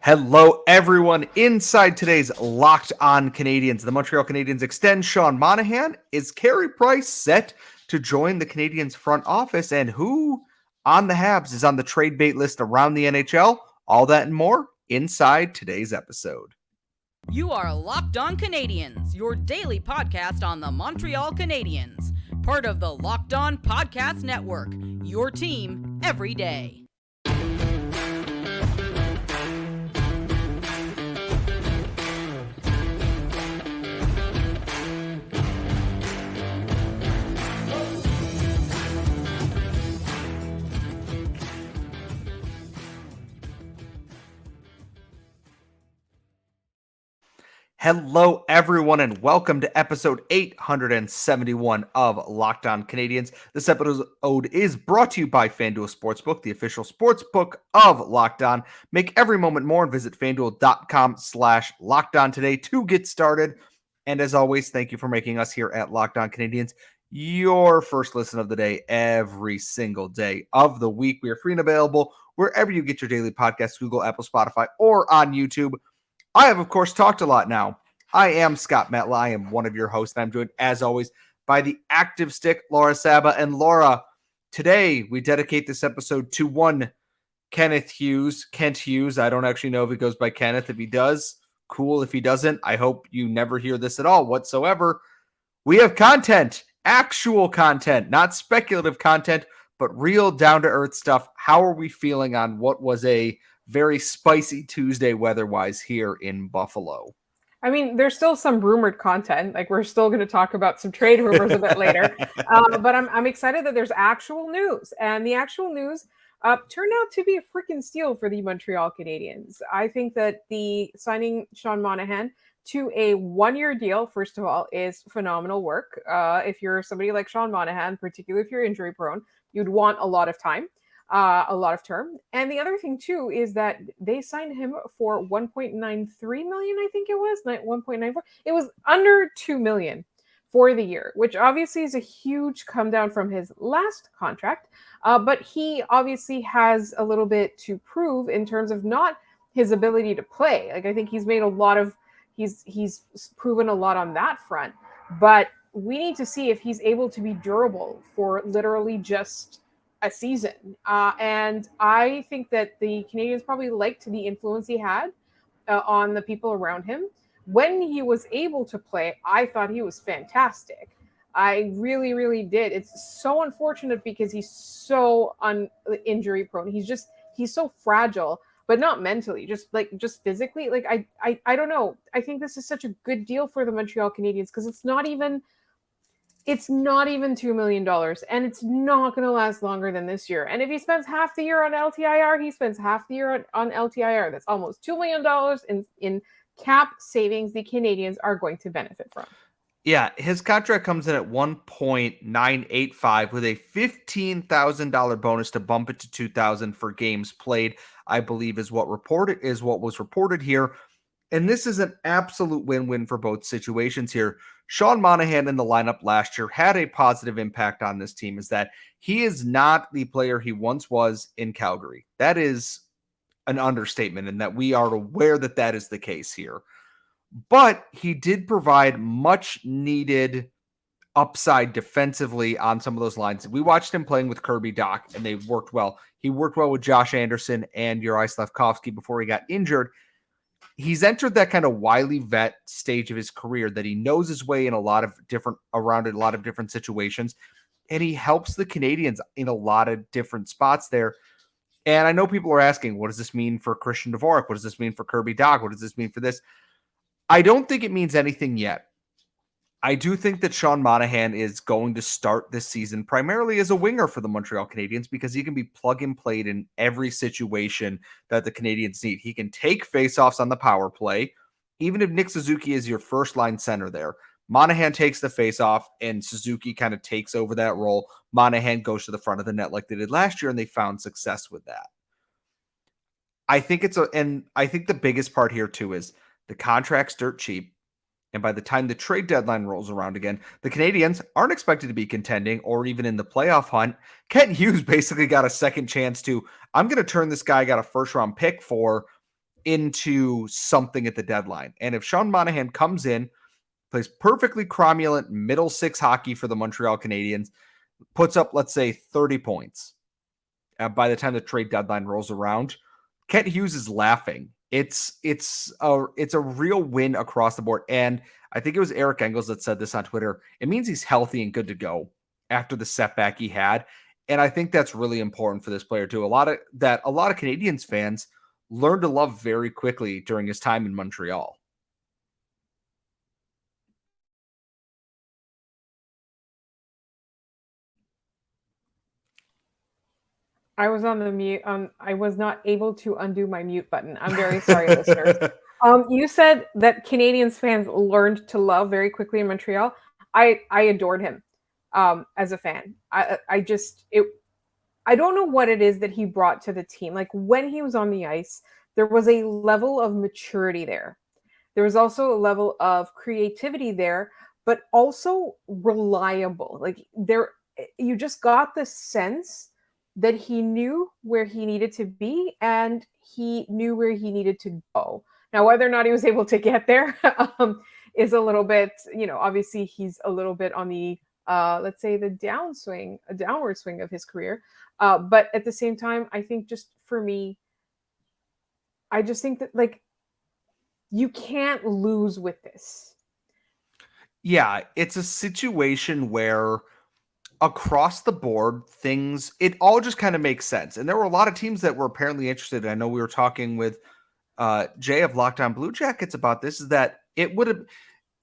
Hello, everyone. Inside today's Locked On Canadiens, the Montreal Canadiens extend Sean Monahan. Is Carey Price set to join the Canadiens front office? And who on the Habs is on the trade bait list around the NHL? All that and more inside today's episode. You are Locked On Canadiens, your daily podcast on the Montreal Canadiens. Part of the Locked On Podcast Network, your team every day. Hello, everyone, and welcome to episode 871 of Locked On Canadiens. This episode is brought to you by FanDuel Sportsbook, the official sportsbook of Locked On. Make every moment more and visit FanDuel.com/LockedOn today to get started. And as always, thank you for making us here at Locked On Canadiens your first listen of the day every single day of the week. We are free and available wherever you get your daily podcasts, Google, Apple, Spotify, or on YouTube. I have, of course, talked a lot now. I am Scott Metla. I am one of your hosts, and I'm joined, as always, by the active stick, Laura Saba. And Laura, today we dedicate this episode to one Kent Hughes. I don't actually know if he goes by Kenneth. If he does, cool. If he doesn't, I hope you never hear this at all whatsoever. We have content, actual content, not speculative content, but real down-to-earth stuff. How are we feeling on what was a very spicy Tuesday weather-wise here in Buffalo? I mean, there's still some rumored content. Like, we're still going to talk about some trade rumors a bit later. But I'm excited that there's actual news. And the actual news turned out to be a freaking steal for the Montreal Canadiens. I think that the signing Sean Monahan to a one-year deal, first of all, is phenomenal work. If you're somebody like Sean Monahan, particularly if you're injury-prone, you'd want a lot of time. A lot of term. And the other thing too is that they signed him for $1.93 million, I think it was, 1.94. It was under $2 million for the year, which obviously is a huge come down from his last contract. But he obviously has a little bit to prove in terms of not his ability to play. Like, I think he's made a lot of, he's proven a lot on that front, but we need to see if he's able to be durable for literally just a season. And I think that the Canadiens probably liked the influence he had on the people around him. When he was able to play, I thought he was fantastic. I really, really did. It's so unfortunate because he's so injury prone. He's so fragile, but not mentally, just physically. Like, I don't know. I think this is such a good deal for the Montreal Canadiens because it's not even $2 million, and it's not going to last longer than this year. And if he spends half the year on LTIR, he spends half the year on LTIR. That's almost $2 million in cap savings the Canadiens are going to benefit from. Yeah, his contract comes in at $1.985 with a $15,000 bonus to bump it to $2,000 for games played, I believe is what was reported here. And this is an absolute win-win for both situations here. Sean Monahan in the lineup last year had a positive impact on this team, is that he is not the player he once was in Calgary. That is an understatement, and that we are aware that that is the case here. But he did provide much needed upside defensively on some of those lines. We watched him playing with Kirby Dach, and they worked well. He worked well with Josh Anderson and Juraj Slafkovsky before he got injured. He's entered that kind of wily vet stage of his career that he knows his way in around a lot of different situations, and he helps the Canadiens in a lot of different spots there. And I know people are asking, what does this mean for Christian Dvorak? What does this mean for Kirby Dach? What does this mean for this? I don't think it means anything yet. I do think that Sean Monahan is going to start this season primarily as a winger for the Montreal Canadiens because he can be plug and played in every situation that the Canadiens need. He can take faceoffs on the power play, even if Nick Suzuki is your first line center there. Monahan takes the faceoff and Suzuki kind of takes over that role. Monahan goes to the front of the net like they did last year, and they found success with that. I think the biggest part here too is the contract's dirt cheap. And by the time the trade deadline rolls around again, the Canadiens aren't expected to be contending or even in the playoff hunt. Kent Hughes basically got a second chance I'm going to turn this guy I got a first round pick for into something at the deadline. And if Sean Monahan comes in, plays perfectly cromulent middle six hockey for the Montreal Canadiens, puts up, let's say, 30 points by the time the trade deadline rolls around, Kent Hughes is laughing. It's a real win across the board. And I think it was Eric Engels that said this on Twitter. It means he's healthy and good to go after the setback he had. And I think that's really important for this player too. A lot of Canadiens fans learned to love very quickly during his time in Montreal. I was on the mute. I was not able to undo my mute button. I'm very sorry, listeners. You said that Canadiens fans learned to love very quickly in Montreal. I adored him as a fan. I don't know what it is that he brought to the team. Like when he was on the ice, there was a level of maturity there. There was also a level of creativity there, but also reliable. Like you just got the sense that he knew where he needed to be and he knew where he needed to go. Now, whether or not he was able to get there is a little bit, obviously he's a little bit on the, let's say a downward swing of his career. But at the same time, I think just for me, I just think that like, you can't lose with this. Yeah, it's a situation where across the board, it all just kind of makes sense. And there were a lot of teams that were apparently interested. I know we were talking with Jay of Locked On Blue Jackets about this, is that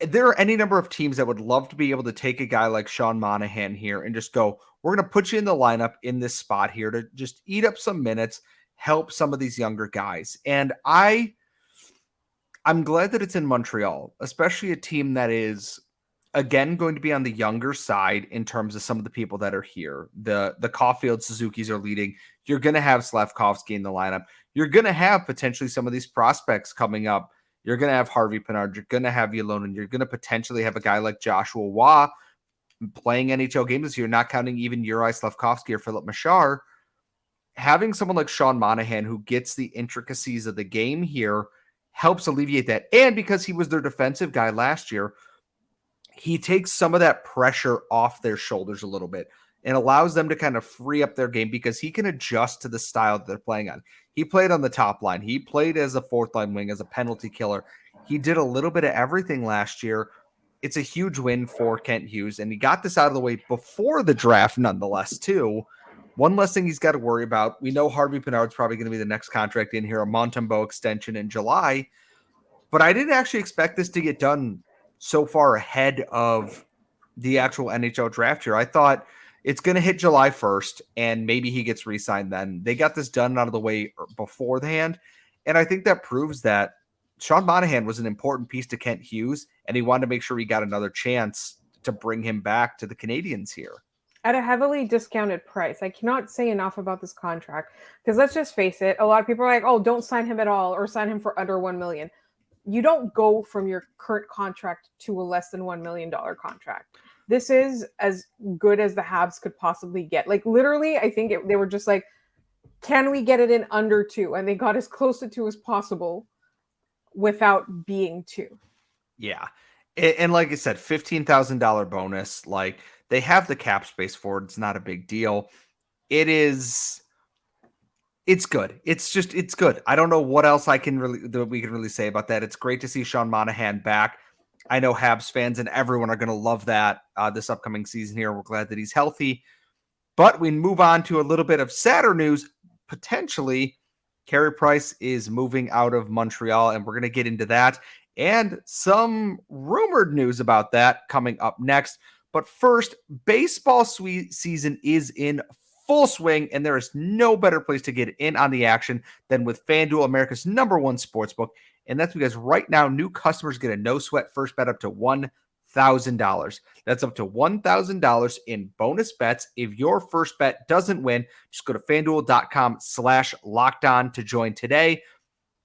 there are any number of teams that would love to be able to take a guy like Sean Monahan here and just go, we're going to put you in the lineup in this spot here to just eat up some minutes, help some of these younger guys. And I'm glad that it's in Montreal, especially a team that is, again, going to be on the younger side in terms of some of the people that are here. The Caulfield Suzuki's are leading. You're going to have Slavkovsky in the lineup. You're going to have potentially some of these prospects coming up. You're going to have Harvey Pinard. You're going to have Ylonen. You're going to potentially have a guy like Joshua Waugh playing NHL games this year, not counting even Uri Slavkovsky or Philip Machar. Having someone like Sean Monahan who gets the intricacies of the game here helps alleviate that. And because he was their defensive guy last year, he takes some of that pressure off their shoulders a little bit and allows them to kind of free up their game because he can adjust to the style that they're playing on. He played on the top line. He played as a fourth line wing, as a penalty killer. He did a little bit of everything last year. It's a huge win for Kent Hughes, and he got this out of the way before the draft nonetheless, too. One less thing he's got to worry about. We know Harvey Pinard's probably going to be the next contract in here, a Montembeault extension in July, but I didn't actually expect this to get done so far ahead of the actual NHL draft here. I thought it's going to hit July 1st and maybe he gets re-signed then. They got this done out of the way beforehand. And I think that proves that Sean Monahan was an important piece to Kent Hughes, and he wanted to make sure he got another chance to bring him back to the Canadiens here. At a heavily discounted price. I cannot say enough about this contract because let's just face it. A lot of people are like, oh, don't sign him at all or sign him for under $1 million. You don't go from your current contract to a less than $1 million contract. This is as good as the Habs could possibly get. Like literally, I think they were just like, can we get it in under 2? And they got as close to 2 as possible without being 2. Yeah. And like I said, $15,000 bonus. Like they have the cap space for it. It's not a big deal. It's good. It's good. I don't know what else we can really say about that. It's great to see Sean Monahan back. I know Habs fans and everyone are going to love that this upcoming season here. We're glad that he's healthy. But we move on to a little bit of sadder news. Potentially, Carey Price is moving out of Montreal, and we're going to get into that and some rumored news about that coming up next. But first, baseball season is in full swing, and there is no better place to get in on the action than with FanDuel, America's #1 sportsbook. And that's because right now, new customers get a no-sweat first bet up to $1,000. That's up to $1,000 in bonus bets. If your first bet doesn't win, just go to FanDuel.com/lockedon to join today.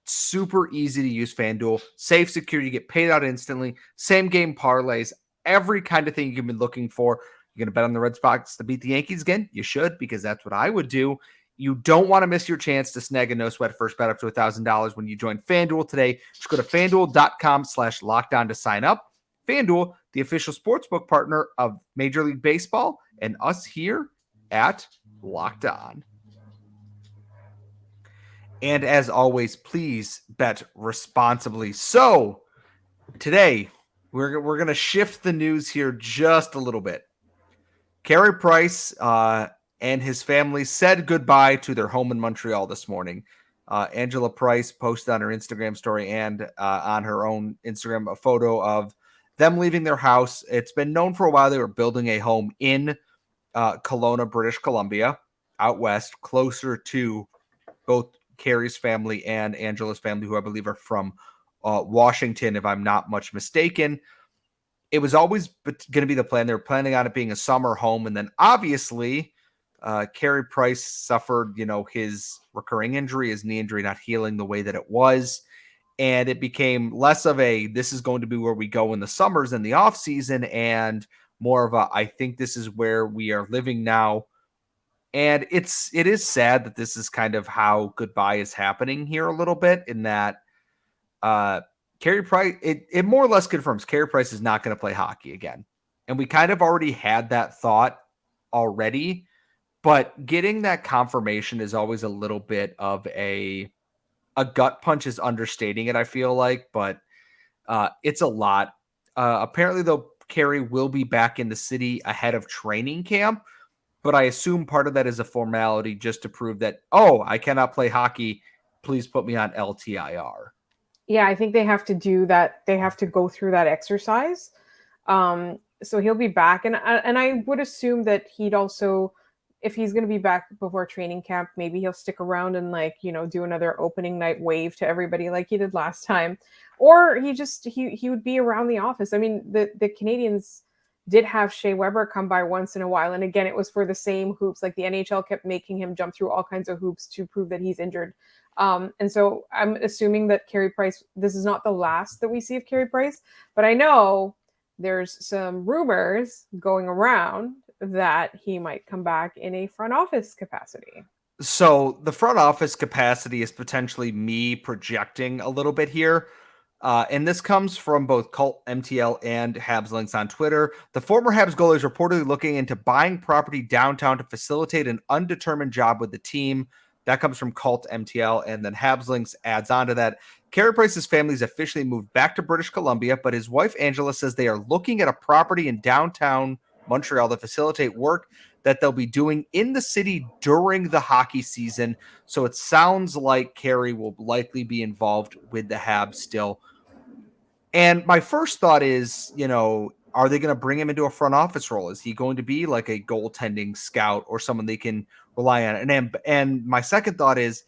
Super easy to use FanDuel. Safe, secure. You get paid out instantly. Same game parlays. Every kind of thing you've been looking for. You're going to bet on the Red Sox to beat the Yankees again? You should, because that's what I would do. You don't want to miss your chance to snag a no sweat first bet up to $1,000 when you join FanDuel today. Just go to fanduel.com/lockdown to sign up. FanDuel, the official sportsbook partner of Major League Baseball and us here at Locked On. And as always, please bet responsibly. So today, we're going to shift the news here just a little bit. Carey Price and his family said goodbye to their home in Montreal this morning. Angela Price posted on her Instagram story and on her own Instagram a photo of them leaving their house. It's been known for a while they were building a home in Kelowna, British Columbia, out west, closer to both Carey's family and Angela's family, who I believe are from Washington, if I'm not much mistaken. It was always going to be the plan. They were planning on it being a summer home. And then obviously, Carey Price suffered, his recurring injury, his knee injury, not healing the way that it was. And it became less of a, this is going to be where we go in the summers and the off season, and more of a, I think this is where we are living now. And it is sad that this is kind of how goodbye is happening here a little bit, in that Carey Price, it more or less confirms Carey Price is not going to play hockey again. And we kind of already had that thought already, but getting that confirmation is always a little bit of a gut punch is understating it, I feel like, but it's a lot. Apparently, though, Carey will be back in the city ahead of training camp, but I assume part of that is a formality just to prove that, I cannot play hockey. Please put me on LTIR. Yeah, I think they have to do that. They have to go through that exercise. So he'll be back. And I would assume that he'd also, if he's going to be back before training camp, maybe he'll stick around and do another opening night wave to everybody like he did last time. Or he would be around the office. I mean, the Canadiens did have Shea Weber come by once in a while. And again, it was for the same hoops. Like the NHL kept making him jump through all kinds of hoops to prove that he's injured. And so I'm assuming that Carey Price, this is not the last that we see of Carey Price, but I know there's some rumors going around that he might come back in a front office capacity. So the front office capacity is potentially me projecting a little bit here. And this comes from both Cult MTL and Habs Links on Twitter. The former Habs goalie is reportedly looking into buying property downtown to facilitate an undetermined job with the team. That comes from Cult MTL, and then Habs Links adds on to that. Carey Price's family's officially moved back to British Columbia, but his wife Angela says they are looking at a property in downtown Montreal to facilitate work that they'll be doing in the city during the hockey season. So it sounds like Carey will likely be involved with the Habs still. And my first thought is, are they going to bring him into a front office role? Is he going to be like a goaltending scout or someone they can rely on? And my second thought is,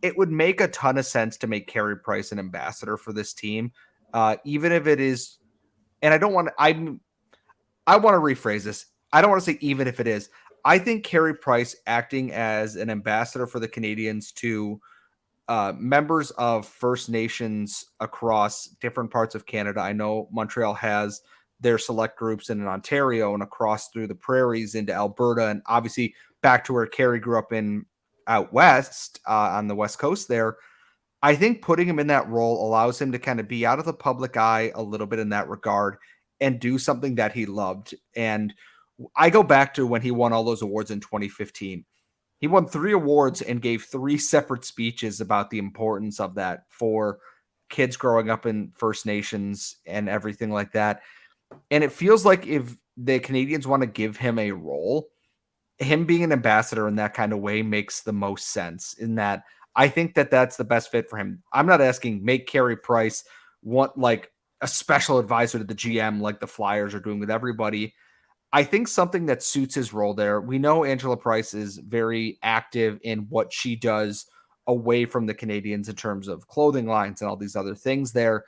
it would make a ton of sense to make Carey Price an ambassador for this team, even if it is. And I want to rephrase this. I don't want to say even if it is. I think Carey Price acting as an ambassador for the Canadiens to members of First Nations across different parts of Canada. I know Montreal has their select groups in Ontario and across through the prairies into Alberta, and obviously back to where Carey grew up in out west on the West Coast there. I think putting him in that role allows him to kind of be out of the public eye a little bit in that regard and do something that he loved. And I go back to when he won all those awards in 2015. He won 3 awards and gave 3 separate speeches about the importance of that for kids growing up in First Nations and everything like that. And it feels like if the Canadiens want to give him a role, him being an ambassador in that kind of way makes the most sense, in that I think that that's the best fit for him. I'm not asking make Carey Price want like a special advisor to the GM like the Flyers are doing with everybody. I think something that suits his role there. We know Angela Price is very active in what she does away from the Canadiens in terms of clothing lines and all these other things there.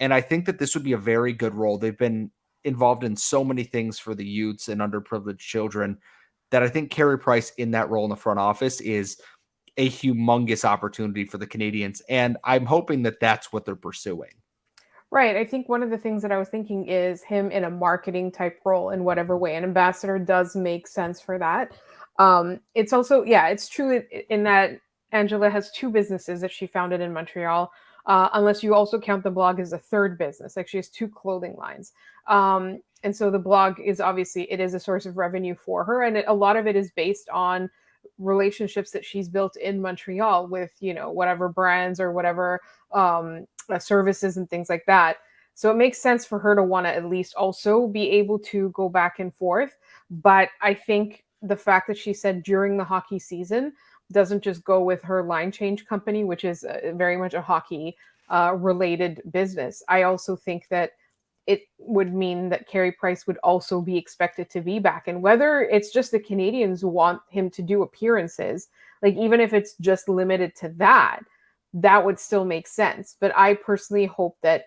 And I think that this would be a very good role. They've been involved in so many things for the youths and underprivileged children that I think Carey Price in that role in the front office is a humongous opportunity for the Canadiens. And I'm hoping that that's what they're pursuing. Right. I think one of the things that I was thinking is him in a marketing type role in whatever way. An ambassador does make sense for that. It's also, yeah, it's true in that Angela has two businesses that she founded in Montreal. Unless you also count the blog as a third business, like she has two clothing lines. And so the blog is obviously, it is a source of revenue for her, and a lot of it is based on relationships that she's built in Montreal with, whatever brands or whatever services and things like that. So it makes sense for her to want to at least also be able to go back and forth. But I think the fact that she said during the hockey season doesn't just go with her line change company, which is very much a hockey related business. I also think that it would mean that Carey Price would also be expected to be back. And whether it's just the Canadiens want him to do appearances, like even if it's just limited to that, that would still make sense. But I personally hope that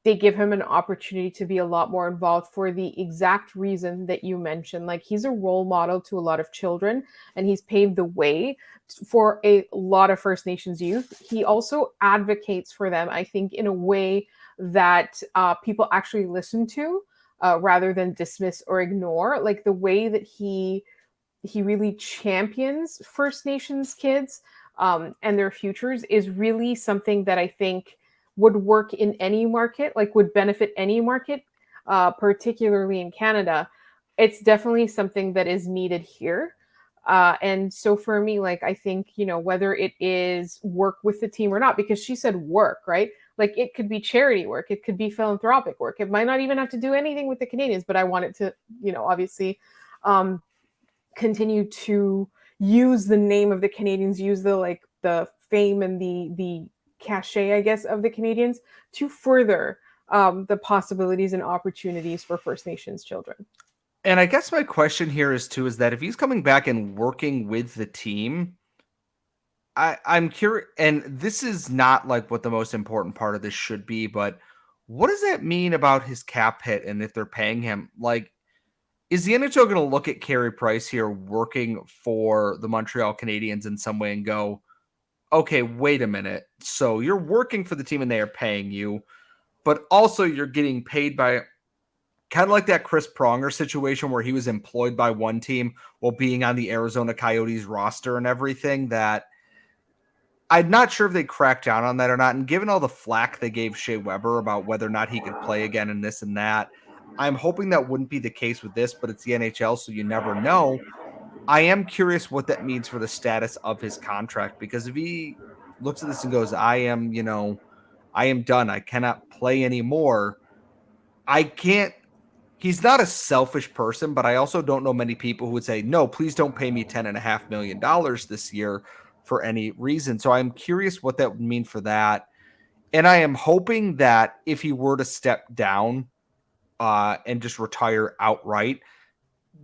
they give him an opportunity to be a lot more involved for the exact reason that you mentioned. Like, he's a role model to a lot of children, and he's paved the way for a lot of First Nations youth. He also advocates for them, I think, in a way that people actually listen to rather than dismiss or ignore. Like the way that he really champions First Nations kids and their futures is really something that I think would work in any market, like would benefit any market, particularly in Canada. It's definitely something that is needed here. And so for me, like, I think, whether it is work with the team or not, because she said work, right? Like, it could be charity work, it could be philanthropic work. It might not even have to do anything with the Canadiens, but I want it to, obviously continue to use the name of the Canadiens, use the fame and the cachet, I guess, of the Canadiens to further the possibilities and opportunities for First Nations children. And I guess my question here is that if he's coming back and working with the team, I'm curious, and this is not like what the most important part of this should be, but what does that mean about his cap hit and if they're paying him? Like, is the NHL going to look at Carey Price here working for the Montreal Canadiens in some way and go, okay, wait a minute. So you're working for the team and they are paying you, but also you're getting paid by kind of like that Chris Pronger situation where he was employed by one team while being on the Arizona Coyotes roster and everything. That I'm not sure if they cracked down on that or not. And given all the flack they gave Shea Weber about whether or not he could play again and this and that, I'm hoping that wouldn't be the case with this, but it's the NHL, so you never know. I am curious what that means for the status of his contract, because if he looks at this and goes, I am done. I cannot play anymore. I can't. He's not a selfish person, but I also don't know many people who would say, no, please don't pay me $10.5 million this year for any reason. So I'm curious what that would mean for that. And I am hoping that if he were to step down and just retire outright,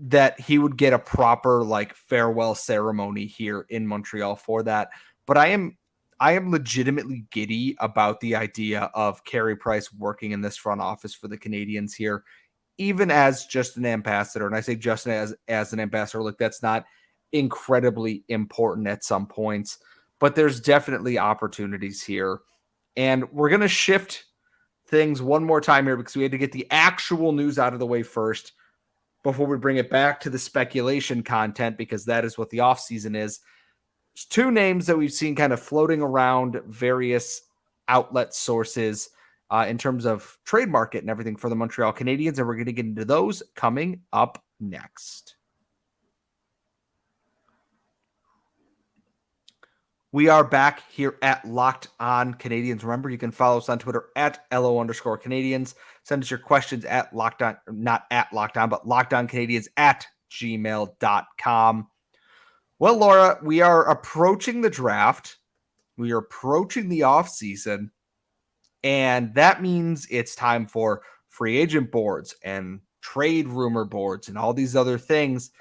that he would get a proper like farewell ceremony here in Montreal for that. But I am legitimately giddy about the idea of Carey Price working in this front office for the Canadiens here, even as just an ambassador. And I say just as an ambassador, like that's not incredibly important at some points, but there's definitely opportunities here. And we're going to shift things one more time here because we had to get the actual news out of the way first before we bring it back to the speculation content, because that is what the offseason is. There's two names that we've seen kind of floating around various outlet sources in terms of trade market and everything for the Montreal Canadiens, and we're going to get into those coming up next. We are back here at Locked On Canadiens. Remember, you can follow us on Twitter at LO_Canadiens. Send us your questions at Locked On, not at Locked On, but LockedOnCanadiens at gmail.com. Well, Laura, we are approaching the draft. We are approaching the offseason. And that means it's time for free agent boards and trade rumor boards and all these other things.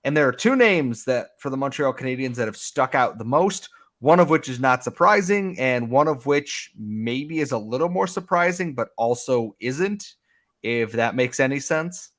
And there are two names that for the Montreal Canadiens that have stuck out the most, one of which is not surprising and one of which maybe is a little more surprising, but also isn't, if that makes any sense.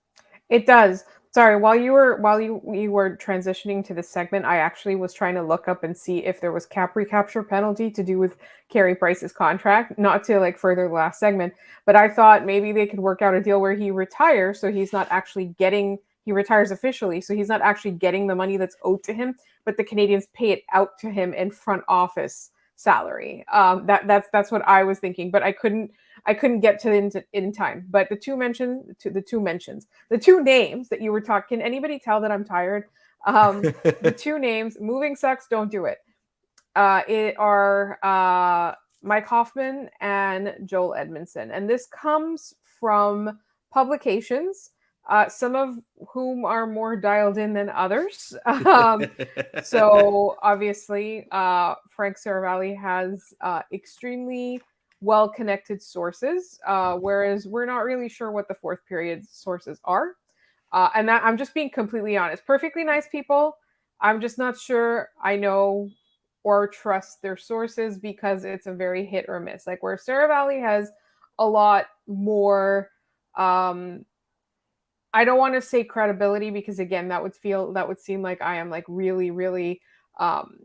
It does. Sorry, while you were transitioning to this segment, I actually was trying to look up and see if there was cap recapture penalty to do with Carey Price's contract, not to like further the last segment, but I thought maybe they could work out a deal where he retires so he's not actually getting he retires officially. So he's not actually getting the money that's owed to him, but the Canadiens pay it out to him in front office salary. That's what I was thinking, but I couldn't get to it in time. But the two names that you were talking. Can anybody tell that I'm tired? The two names, moving sucks. Don't do it. It are Mike Hoffman and Joel Edmondson, and this comes from publications, some of whom are more dialed in than others. So obviously, Frank Saravalli has extremely well-connected sources, whereas we're not really sure what the fourth period sources are. And that, I'm just being completely honest. Perfectly nice people. I'm just not sure I know or trust their sources, because it's a very hit or miss. Like where Saravalli has a lot more, I don't want to say credibility, because again, that would seem like I am like really, I'm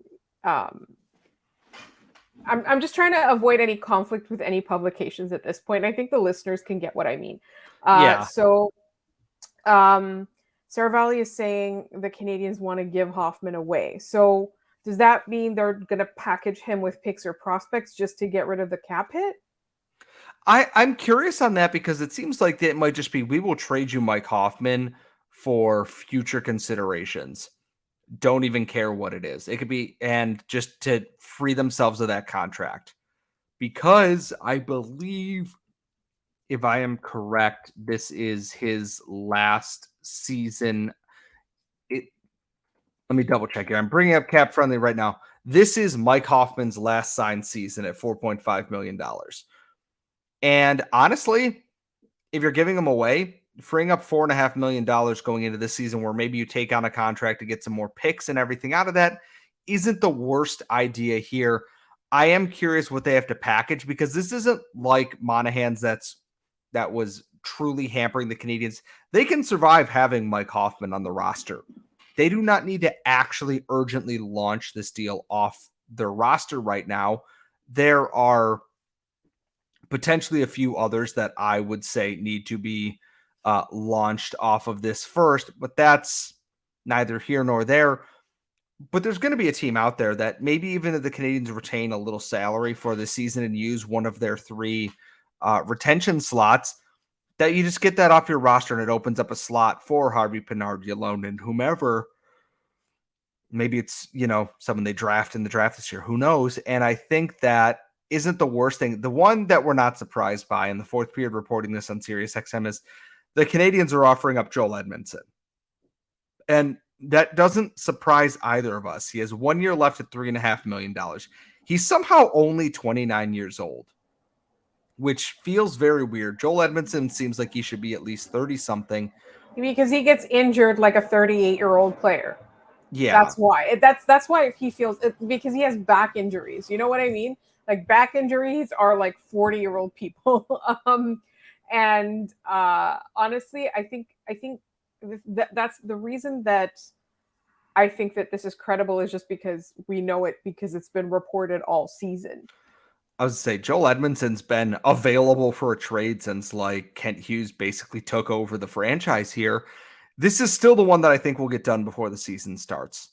just trying to avoid any conflict with any publications at this point. I think the listeners can get what I mean. Yeah. So Saravalli is saying the Canadiens want to give Hoffman away. So does that mean they're going to package him with picks or prospects just to get rid of the cap hit? I'm curious on that, because it seems like it might just be, we will trade you Mike Hoffman for future considerations. Don't even care what it is. It could be, and just to free themselves of that contract. Because I believe, if I am correct, this is his last season. Let me double check here. I'm bringing up Cap Friendly right now. This is Mike Hoffman's last signed season at $4.5 million. And honestly, if you're giving him away, freeing up $4.5 million going into this season, where maybe you take on a contract to get some more picks and everything out of that, isn't the worst idea here. I am curious what they have to package, because this isn't like Monahans that was truly hampering the Canadiens. They can survive having Mike Hoffman on the roster. They do not need to actually urgently launch this deal off their roster right now. There are potentially a few others that I would say need to be launched off of this first, but that's neither here nor there. But there's going to be a team out there that maybe, even if the Canadiens retain a little salary for the season and use one of their 3 retention slots, that you just get that off your roster, and it opens up a slot for Harvey Pinard, Ylonen, whomever. Maybe it's, someone they draft in the draft this year. Who knows? And I think that isn't the worst thing. The one that we're not surprised by, in the fourth period reporting this on SiriusXM, is the Canadiens are offering up Joel Edmondson. And that doesn't surprise either of us. He has 1 year left at $3.5 million. He's somehow only 29 years old, which feels very weird. Joel Edmondson seems like he should be at least 30-something. Because he gets injured like a 38-year-old player. Yeah. That's why. That's why he feels it, because he has back injuries. You know what I mean? Like back injuries are like 40-year-old people. And honestly, I think that's the reason that I think that this is credible, is just because we know it, because it's been reported all season. I was to say, Joel Edmondson's been available for a trade since like Kent Hughes basically took over the franchise here. This is still the one that I think will get done before the season starts.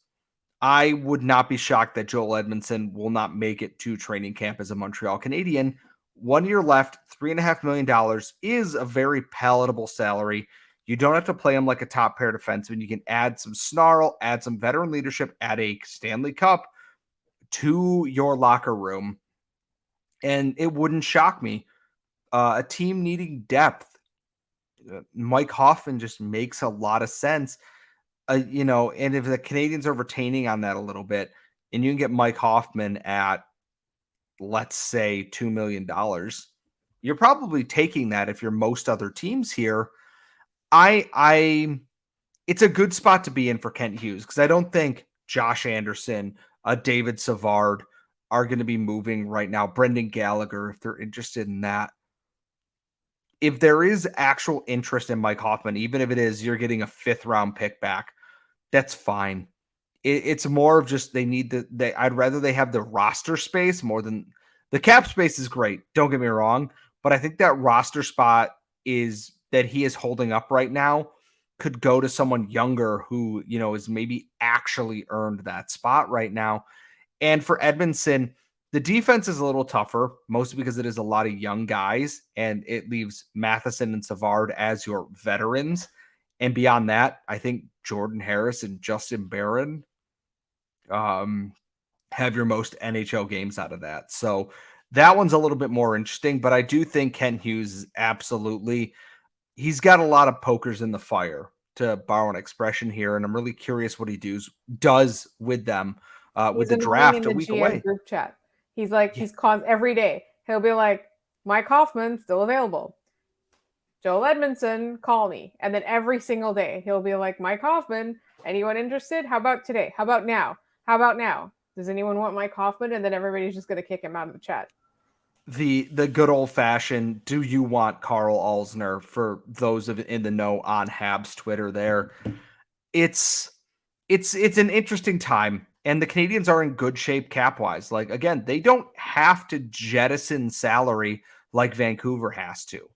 I would not be shocked that Joel Edmondson will not make it to training camp as a Montreal Canadien. 1 year left, $3.5 million is a very palatable salary. You don't have to play him like a top pair defenseman. You can add some snarl, add some veteran leadership, add a Stanley Cup to your locker room. And it wouldn't shock me. A team needing depth, Mike Hoffman just makes a lot of sense. And if the Canadiens are retaining on that a little bit, and you can get Mike Hoffman at, let's say, $2 million, you're probably taking that if you're most other teams here. It's a good spot to be in for Kent Hughes, because I don't think Josh Anderson, David Savard are going to be moving right now. Brendan Gallagher, if they're interested in that. If there is actual interest in Mike Hoffman, even if it is you're getting a 5th round pick back, that's fine. It's more of just I'd rather they have the roster space more than the cap space. Is great, don't get me wrong, but I think that roster spot is that he is holding up right now could go to someone younger who, is maybe actually earned that spot right now. And for Edmondson, the defense is a little tougher, mostly because it is a lot of young guys, and it leaves Matheson and Savard as your veterans. And beyond that, I think Jordan Harris and Justin Barron have your most NHL games out of that. So that one's a little bit more interesting, but I do think Kent Hughes is absolutely, he's got a lot of pokers in the fire, to borrow an expression here. And I'm really curious what he does with them with He's the annoying in draft a the week GM away. group chat. He's like, Yeah. every day. He'll be like, Mike Hoffman, still available. Joel Edmondson, call me. And then every single day, he'll be like, Mike Hoffman, anyone interested? How about today? How about now? How about now? Does anyone want Mike Hoffman? And then everybody's just going to kick him out of the chat. The good old fashioned, do you want Carl Alsner, for those of in the know on Habs Twitter there. It's an interesting time, and the Canadiens are in good shape cap wise. Like, again, they don't have to jettison salary like Vancouver has to,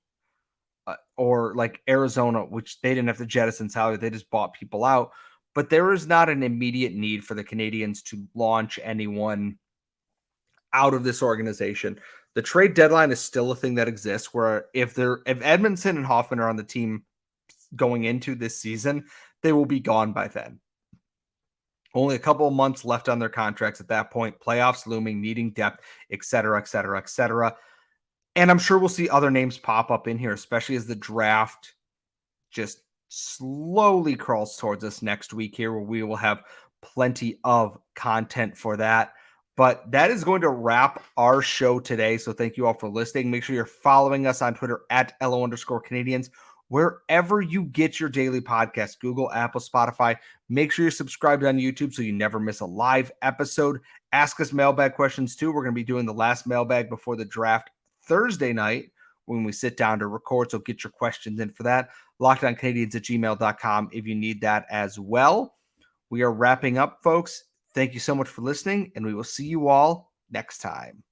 or like Arizona, which they didn't have to jettison salary. They just bought people out, but there is not an immediate need for the Canadiens to launch anyone out of this organization. The trade deadline is still a thing that exists, where if Edmondson and Hoffman are on the team going into this season, they will be gone by then. Only a couple of months left on their contracts at that point, playoffs looming, needing depth, et cetera, et cetera, et cetera. And I'm sure we'll see other names pop up in here, especially as the draft just slowly crawls towards us next week here, where we will have plenty of content for that. But that is going to wrap our show today. So thank you all for listening. Make sure you're following us on Twitter at @LO_Canadiens, wherever you get your daily podcast, Google, Apple, Spotify. Make sure you're subscribed on YouTube so you never miss a live episode. Ask us mailbag questions too. We're going to be doing the last mailbag before the draft Thursday night when we sit down to record. So get your questions in for that. LockedOnCanadiens@gmail.com if you need that as well. We are wrapping up, folks. Thank you so much for listening, and we will see you all next time.